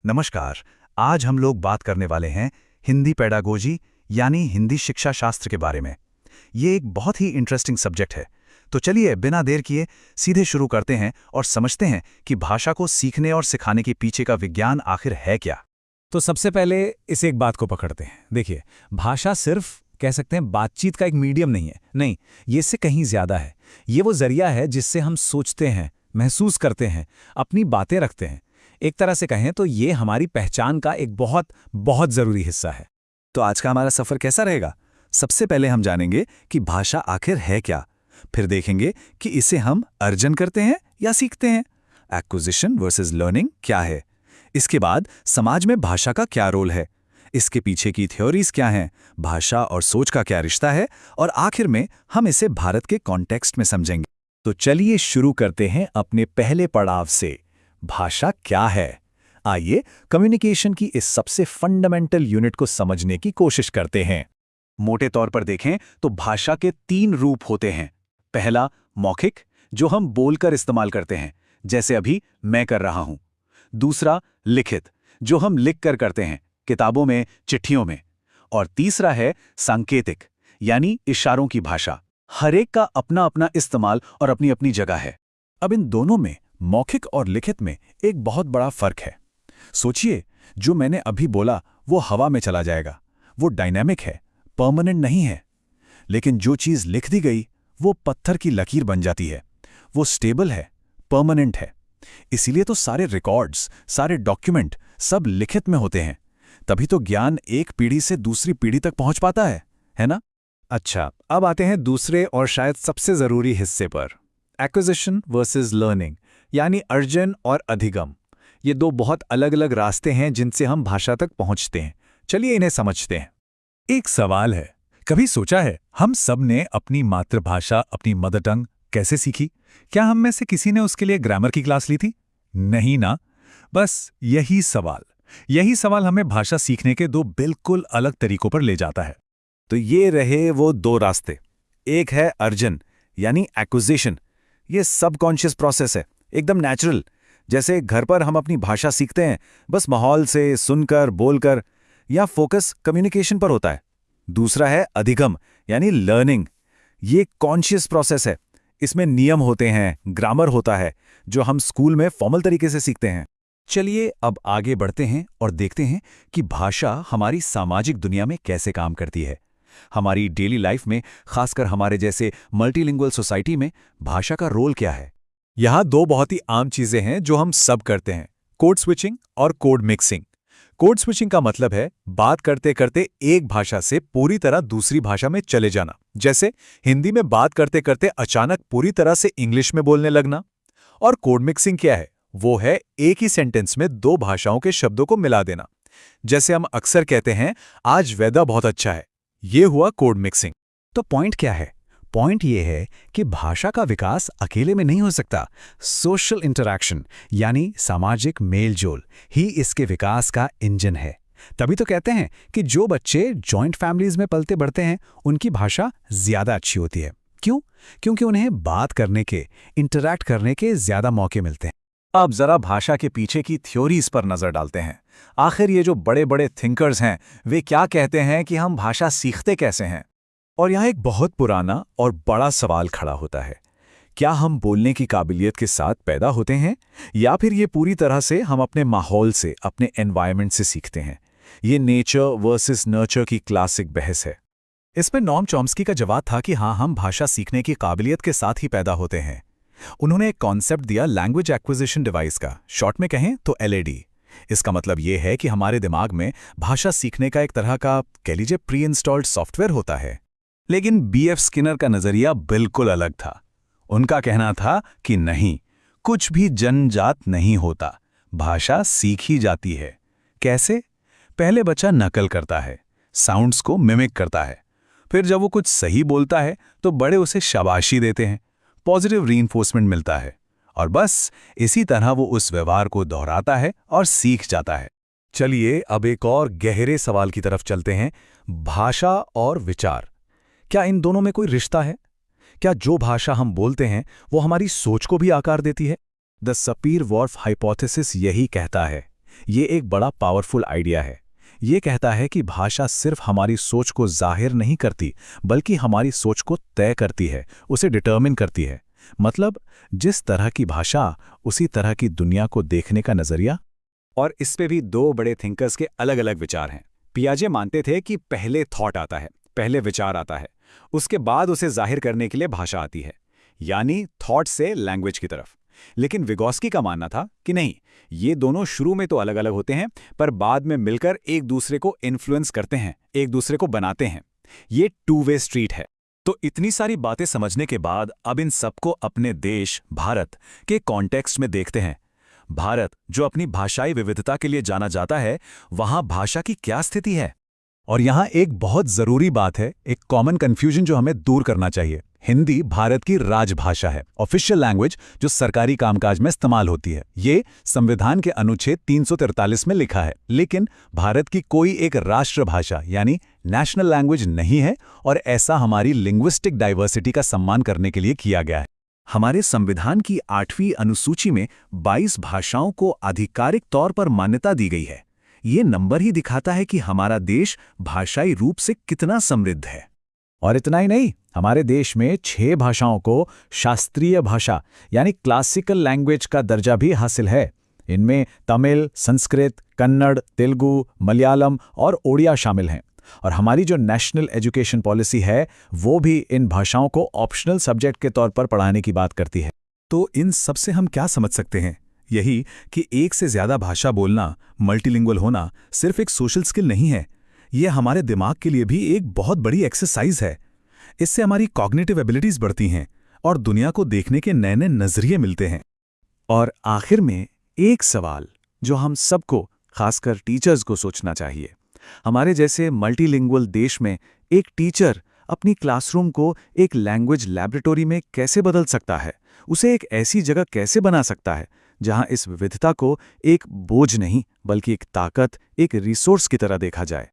नमस्कार। आज हम लोग बात करने वाले हैं हिंदी पेडागोजी यानी हिंदी शिक्षा शास्त्र के बारे में। ये एक बहुत ही इंटरेस्टिंग सब्जेक्ट है। तो चलिए बिना देर किए सीधे शुरू करते हैं और समझते हैं कि भाषा को सीखने और सिखाने के पीछे का विज्ञान आखिर है क्या। तो सबसे पहले इस एक बात को पकड़ते हैं। देखिए, भाषा सिर्फ कह सकते हैं बातचीत का एक मीडियम नहीं है। नहीं, ये इससे कहीं ज्यादा है। ये वो जरिया है जिससे हम सोचते हैं, महसूस करते हैं, अपनी बातें रखते हैं। एक तरह से कहें तो ये हमारी पहचान का एक बहुत बहुत जरूरी हिस्सा है। तो आज का हमारा सफर कैसा रहेगा? सबसे पहले हम जानेंगे कि भाषा आखिर है क्या। फिर देखेंगे कि इसे हम अर्जन करते हैं या सीखते हैं। एक्विजिशन वर्सेस लर्निंग क्या है? इसके बाद समाज में भाषा का क्या रोल है, इसके पीछे की थ्योरीज क्या हैं, भाषा और सोच का क्या रिश्ता है, और आखिर में हम इसे भारत के कॉन्टेक्स्ट में समझेंगे। तो चलिए शुरू करते हैं अपने पहले पड़ाव से। भाषा क्या है? आइए कम्युनिकेशन की इस सबसे फंडामेंटल यूनिट को समझने की कोशिश करते हैं। मोटे तौर पर देखें तो भाषा के 3 रूप होते हैं। पहला मौखिक, जो हम बोलकर इस्तेमाल करते हैं, जैसे अभी मैं कर रहा हूं। दूसरा लिखित, जो हम लिख कर करते हैं, किताबों में, चिट्ठियों में। और तीसरा है सांकेतिक, यानी इशारों की भाषा। हर एक का अपना अपना इस्तेमाल और अपनी अपनी जगह है। अब इन दोनों में, मौखिक और लिखित में, एक बहुत बड़ा फर्क है। सोचिए, जो मैंने अभी बोला वो हवा में चला जाएगा, वो डायनामिक है, परमानेंट नहीं है। लेकिन जो चीज लिख दी गई वो पत्थर की लकीर बन जाती है, वो स्टेबल है, परमानेंट है। इसीलिए तो सारे रिकॉर्ड्स, सारे डॉक्यूमेंट सब लिखित में होते हैं। तभी तो ज्ञान एक पीढ़ी से दूसरी पीढ़ी तक पहुंच पाता है ना? अच्छा, अब आते हैं दूसरे और शायद सबसे जरूरी हिस्से पर, एक्विजिशन वर्सेस लर्निंग, यानी अर्जन और अधिगम। ये दो बहुत अलग अलग रास्ते हैं जिनसे हम भाषा तक पहुंचते हैं। चलिए इन्हें समझते हैं। एक सवाल है, कभी सोचा है हम सब ने अपनी मातृभाषा, अपनी मदर टंग कैसे सीखी? क्या हम में से किसी ने उसके लिए ग्रामर की क्लास ली थी? नहीं ना। बस यही सवाल हमें भाषा सीखने के 2 बिल्कुल अलग तरीकों पर ले जाता है। तो ये रहे वो 2 रास्ते। एक है अर्जन यानी एक्विजिशन। ये सबकॉन्शियस प्रोसेस है, एकदम नेचुरल। जैसे घर पर हम अपनी भाषा सीखते हैं, बस माहौल से, सुनकर, बोलकर, या फोकस कम्युनिकेशन पर होता है। दूसरा है अधिगम यानी लर्निंग। ये कॉन्शियस प्रोसेस है। इसमें नियम होते हैं, ग्रामर होता है, जो हम स्कूल में फॉर्मल तरीके से सीखते हैं। चलिए अब आगे बढ़ते हैं और देखते हैं कि भाषा हमारी सामाजिक दुनिया में कैसे काम करती है। हमारी डेली लाइफ में, खासकर हमारे जैसे मल्टीलिंगुअल सोसाइटी में, भाषा का रोल क्या है? यहाँ 2 बहुत ही आम चीजें हैं जो हम सब करते हैं, कोड स्विचिंग और कोड मिक्सिंग। कोड स्विचिंग का मतलब है बात करते करते एक भाषा से पूरी तरह दूसरी भाषा में चले जाना। जैसे हिंदी में बात करते करते अचानक पूरी तरह से इंग्लिश में बोलने लगना। और कोड मिक्सिंग क्या है? वो है एक ही सेंटेंस में 2 भाषाओं के शब्दों को मिला देना। जैसे हम अक्सर कहते हैं, आज वेदर बहुत अच्छा है। ये हुआ कोड मिक्सिंग। तो पॉइंट क्या है? पॉइंट ये है कि भाषा का विकास अकेले में नहीं हो सकता। सोशल इंटरैक्शन यानी सामाजिक मेलजोल ही इसके विकास का इंजन है। तभी तो कहते हैं कि जो बच्चे जॉइंट फैमिलीज में पलते बढ़ते हैं, उनकी भाषा ज्यादा अच्छी होती है। क्यों? क्योंकि उन्हें बात करने के, इंटरैक्ट करने के ज्यादा मौके मिलते हैं। अब जरा भाषा के पीछे की थ्योरीज पर नजर डालते हैं। आखिर ये जो बड़े बड़े थिंकर्स हैं, वे क्या कहते हैं कि हम भाषा सीखते कैसे हैं? और यहाँ एक बहुत पुराना और बड़ा सवाल खड़ा होता है, क्या हम बोलने की काबिलियत के साथ पैदा होते हैं, या फिर ये पूरी तरह से हम अपने माहौल से, अपने एनवायरनमेंट से सीखते हैं? ये नेचर वर्सेस नर्चर की क्लासिक बहस है। इसमें नॉम चॉम्स्की का जवाब था कि हाँ, हम भाषा सीखने की काबिलियत के साथ ही पैदा होते हैं। उन्होंने एक कॉन्सेप्ट दिया लैंग्वेज एक्विजिशन डिवाइस का, शॉर्ट में कहें तो LAD। इसका मतलब ये है कि हमारे दिमाग में भाषा सीखने का एक तरह का, कह लीजिए, प्री इंस्टॉल्ड सॉफ्टवेयर होता है। लेकिन BF स्किनर का नजरिया बिल्कुल अलग था। उनका कहना था कि नहीं, कुछ भी जन्मजात नहीं होता, भाषा सीखी जाती है। कैसे? पहले बच्चा नकल करता है, साउंड्स को मिमिक करता है। फिर जब वो कुछ सही बोलता है तो बड़े उसे शाबाशी देते हैं, पॉजिटिव रीइंफोर्समेंट मिलता है, और बस इसी तरह वो उस व्यवहार को दोहराता है और सीख जाता है। चलिए अब एक और गहरे सवाल की तरफ चलते हैं, भाषा और विचार। क्या इन दोनों में कोई रिश्ता है? क्या जो भाषा हम बोलते हैं वो हमारी सोच को भी आकार देती है? द सपीर-वॉर्फ हाइपोथेसिस यही कहता है ये एक बड़ा पावरफुल आइडिया है। ये कहता है कि भाषा सिर्फ हमारी सोच को जाहिर नहीं करती, बल्कि हमारी सोच को तय करती है, उसे डिटर्मिन करती है। मतलब जिस तरह की भाषा, उसी तरह की दुनिया को देखने का नजरिया। और इस पे भी दो बड़े थिंकर्स के अलग अलग विचार हैं। पियाजे मानते थे कि पहले थॉट आता है, पहले विचार आता है, उसके बाद उसे जाहिर करने के लिए भाषा आती है, यानी थॉट से लैंग्वेज की तरफ। लेकिन विगोस्की का मानना था कि नहीं, ये दोनों शुरू में तो अलग अलग होते हैं, पर बाद में मिलकर एक दूसरे को इन्फ्लुएंस करते हैं, एक दूसरे को बनाते हैं। ये टू वे स्ट्रीट है। तो इतनी सारी बातें समझने के बाद अब इन सबको अपने देश भारत के कॉन्टेक्स्ट में देखते हैं। भारत, जो अपनी भाषाई विविधता के लिए जाना जाता है, वहां भाषा की क्या स्थिति है? और यहां एक बहुत जरूरी बात है, एक कॉमन कंफ्यूजन जो हमें दूर करना चाहिए। हिंदी भारत की राजभाषा है, ऑफिशियल लैंग्वेज जो सरकारी कामकाज में इस्तेमाल होती है। ये संविधान के अनुच्छेद 343 में लिखा है। लेकिन भारत की कोई एक राष्ट्रभाषा यानी नेशनल लैंग्वेज नहीं है, और ऐसा हमारी लिंग्विस्टिक डाइवर्सिटी का सम्मान करने के लिए किया गया है। हमारे संविधान की 8वीं अनुसूची में 22 भाषाओं को आधिकारिक तौर पर मान्यता दी गई है। ये नंबर ही दिखाता है कि हमारा देश भाषाई रूप से कितना समृद्ध है। और इतना ही नहीं, हमारे देश में 6 भाषाओं को शास्त्रीय भाषा यानी क्लासिकल लैंग्वेज का दर्जा भी हासिल है। इनमें तमिल, संस्कृत, कन्नड़, तेलुगु, मलयालम और ओडिया शामिल हैं। और हमारी जो नेशनल एजुकेशन पॉलिसी है, वो भी इन भाषाओं को ऑप्शनल सब्जेक्ट के तौर पर पढ़ाने की बात करती है। तो इन सब से हम क्या समझ सकते हैं? यही कि एक से ज्यादा भाषा बोलना, मल्टीलिंगुअल होना सिर्फ एक सोशल स्किल नहीं है, ये हमारे दिमाग के लिए भी एक बहुत बड़ी एक्सरसाइज है। इससे हमारी कॉग्निटिव एबिलिटीज बढ़ती हैं और दुनिया को देखने के नए नए नजरिए मिलते हैं। और आखिर में एक सवाल जो हम सबको, खासकर टीचर्स को सोचना चाहिए। हमारे जैसे मल्टीलिंगुअल देश में एक टीचर अपनी क्लासरूम को एक लैंग्वेज लैबोरेटरी में कैसे बदल सकता है? उसे एक ऐसी जगह कैसे बना सकता है जहां इस विविधता को एक बोझ नहीं, बल्कि एक ताकत, एक रिसोर्स की तरह देखा जाए?